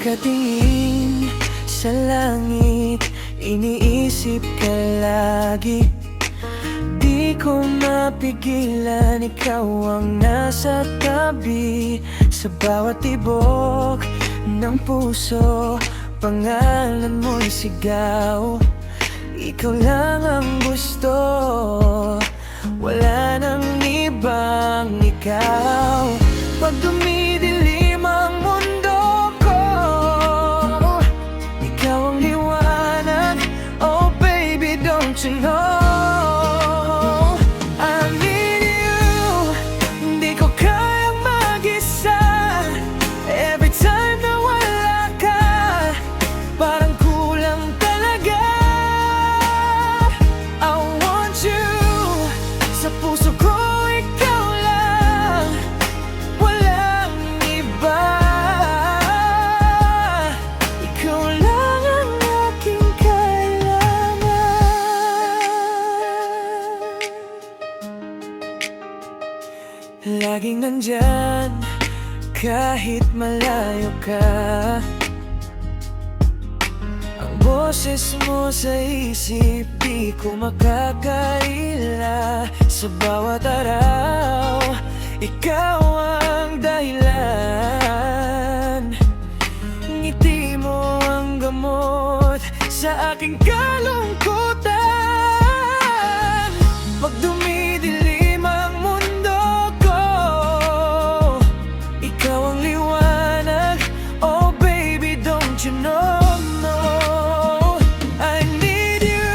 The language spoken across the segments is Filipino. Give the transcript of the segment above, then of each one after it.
Nakatingin sa langit, iniisip ka lagi. Di ko mapigilan, ikaw ang nasa tabi. Sa bawat tibok ng puso, pangalan mo'y sigaw. Ikaw lang ang gusto, wala nang ibang ikaw. Pag dumidilim ang mundo ko, ikaw ang liwanag. Oh baby, don't you know I need you. Hindi ko kayang mag-isa. Every time na wala ka, parang kulang talaga. I want you. Sa puso ko ikaw lang, walang iba. Ikaw lang ang aking kailangan. Laging nandyan kahit malayo ka. Ang boses mo sa isip, di ko makakaila. Sa bawat araw, ikaw ang dahilan. Ngiti mo ang gamot sa aking kalungkutan. Pag dumidilim ang mundo ko, ikaw ang liwanag. Oh baby, don't you know, no, I need you.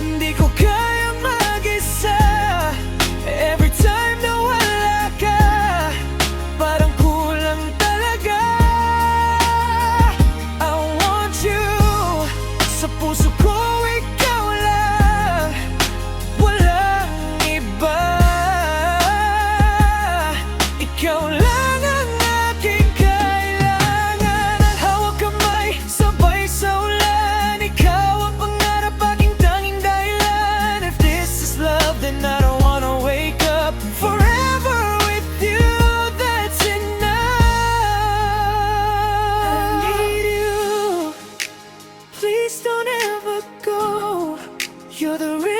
Hindi ko kayang mag-isa. Every time na wala ka, parang kulang talaga. I want you. Sa puso ko ikaw lang, walang iba. Ikaw lang ang aking kailangan. At hawak kamay, sabay sa ulan. Ikaw ang pangarap, aking tanging dahilan. If this is love, then I don't wanna wake up. Forever with you, that's enough. I need you. Please don't ever go. You're the reason